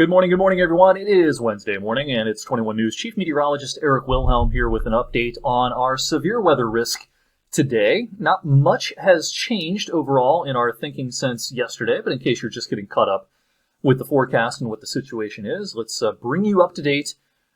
Good morning, everyone. It is Wednesday morning, and it's 21 News Chief Meteorologist Eric Wilhelm here with an update on our severe weather risk today. Not much has changed overall in our thinking since yesterday, but in case you're just getting caught up with the forecast and what the situation is, let's bring you up to date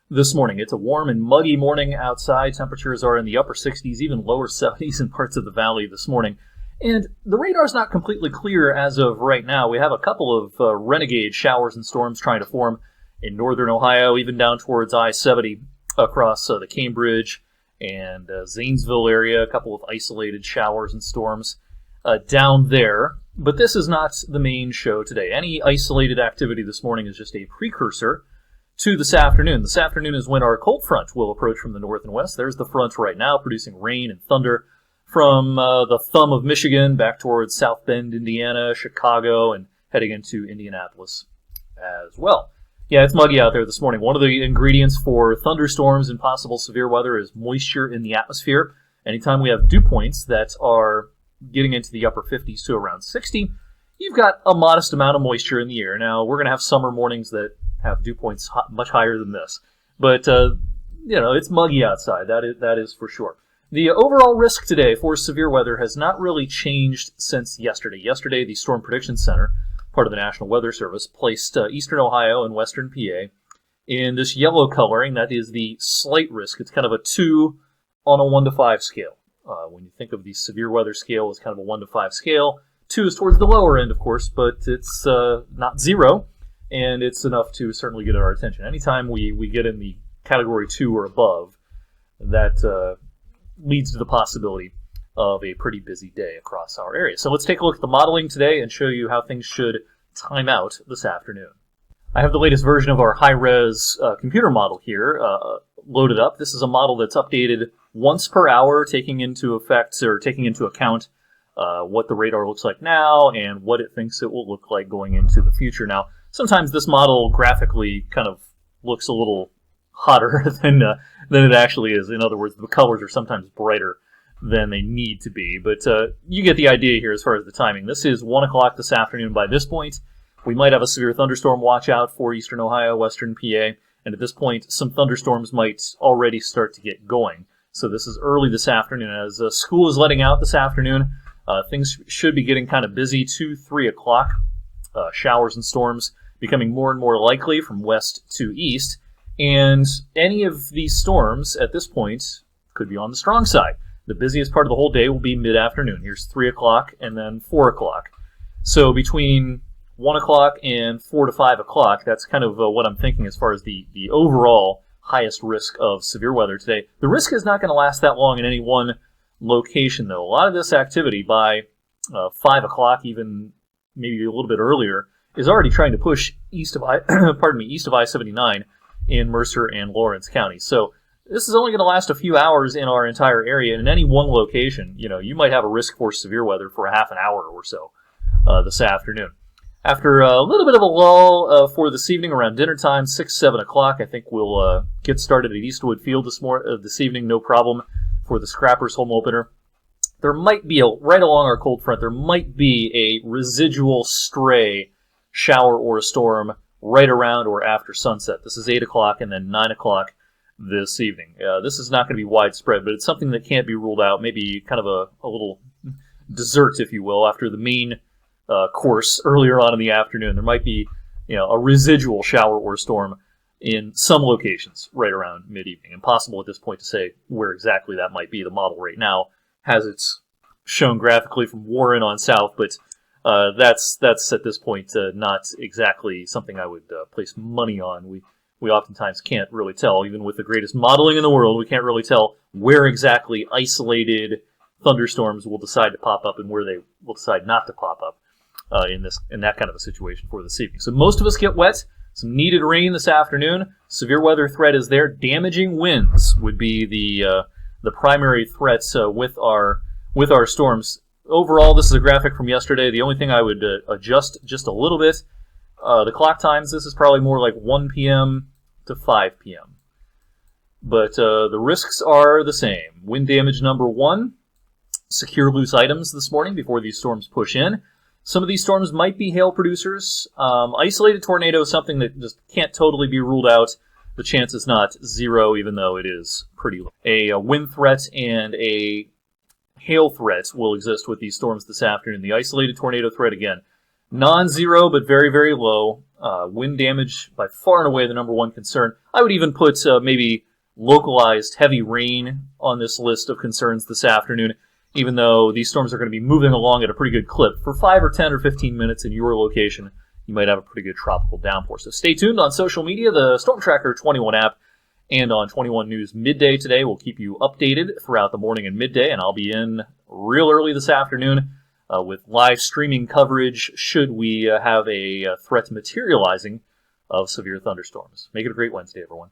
this morning. It's a warm and muggy morning outside. Temperatures are in the upper 60s, even lower 70s in parts of the valley this morning. And the radar's not completely clear as of right now. We have a couple of renegade showers and storms trying to form in northern Ohio, even down towards I-70 across the Cambridge and Zanesville area. A couple of isolated showers and storms down there. But this is not the main show today. Any isolated activity this morning is just a precursor to this afternoon. This afternoon is when our cold front will approach from the north and west. There's the front right now producing rain and thunder from the thumb of Michigan back towards South Bend, Indiana, Chicago, and heading into Indianapolis as well. Yeah, it's muggy out there this morning. One of the ingredients for thunderstorms and possible severe weather is moisture in the atmosphere. Anytime we have dew points that are getting into the upper 50s to around 60, you've got a modest amount of moisture in the air. Now, we're going to have summer mornings that have dew points much higher than this. But, it's muggy outside. That is for sure. The overall risk today for severe weather has not really changed since yesterday. Yesterday, the Storm Prediction Center, part of the National Weather Service, placed eastern Ohio and western PA in this yellow coloring. That is the slight risk. It's kind of a 2 on a 1 to 5 scale. When you think of the severe weather scale as kind of a 1 to 5 scale, 2 is towards the lower end, of course, but it's not 0, and it's enough to certainly get our attention. Anytime we get in the category 2 or above, that leads to the possibility of a pretty busy day across our area. So let's take a look at the modeling today and show you how things should time out this afternoon. I have the latest version of our high-res computer model here loaded up. This is a model that's updated once per hour, taking into account what the radar looks like now and what it thinks it will look like going into the future. Now, sometimes this model graphically kind of looks a little hotter than it actually is. In other words, the colors are sometimes brighter than they need to be. But you get the idea here as far as the timing. This is 1 o'clock this afternoon by this point. We might have a severe thunderstorm watch out for eastern Ohio, western PA, and at this point, some thunderstorms might already start to get going. So this is early this afternoon. As school is letting out this afternoon, things should be getting kind of busy 2, 3 o'clock. Showers and storms becoming more and more likely from west to east. And any of these storms at this point could be on the strong side. The busiest part of the whole day will be mid-afternoon. Here's 3 o'clock and then 4 o'clock. So between 1 o'clock and 4 to 5 o'clock, that's kind of what I'm thinking as far as the overall highest risk of severe weather today. The risk is not going to last that long in any one location, though. A lot of this activity by 5 o'clock, even maybe a little bit earlier, is already trying to push east of I-79 in Mercer and Lawrence County. So this is only going to last a few hours in our entire area. And in any one location, you might have a risk for severe weather for a half an hour or so this afternoon. After a little bit of a lull for this evening around dinner time, 6, 7 o'clock, I think we'll get started at Eastwood Field this evening, no problem, for the Scrappers home opener. There might be, right along our cold front, there might be a residual stray shower or a storm right around or after sunset. This is 8 o'clock and then 9 o'clock this evening. This is not going to be widespread, but it's something that can't be ruled out. Maybe kind of a little dessert, if you will, after the main course earlier on in the afternoon. There might be a residual shower or storm in some locations right around mid-evening. Impossible at this point to say where exactly that might be. The model right now has it shown graphically from Warren on south, but that's at this point not exactly something I would place money on. We oftentimes can't really tell, even with the greatest modeling in the world, we can't really tell where exactly isolated thunderstorms will decide to pop up and where they will decide not to pop up in that kind of a situation for this evening. So most of us get wet. Some needed rain this afternoon. Severe weather threat is there. Damaging winds would be the primary threats with our storms. Overall, this is a graphic from yesterday. The only thing I would adjust just a little bit, the clock times, this is probably more like 1 p.m. to 5 p.m. But the risks are the same. Wind damage number 1, secure loose items this morning before these storms push in. Some of these storms might be hail producers. Isolated tornado is something that just can't totally be ruled out. The chance is not zero, even though it is pretty low. A wind threat and a hail threat will exist with these storms this afternoon. The isolated tornado threat, again, non-zero, but very, very low. Wind damage, by far and away the number one concern. I would even put maybe localized heavy rain on this list of concerns this afternoon, even though these storms are going to be moving along at a pretty good clip. For 5 or 10 or 15 minutes in your location, you might have a pretty good tropical downpour. So stay tuned on social media, the Storm Tracker 21 app, and on 21 News Midday today. We'll keep you updated throughout the morning and midday, and I'll be in real early this afternoon with live streaming coverage should we have a threat materializing of severe thunderstorms. Make it a great Wednesday, everyone.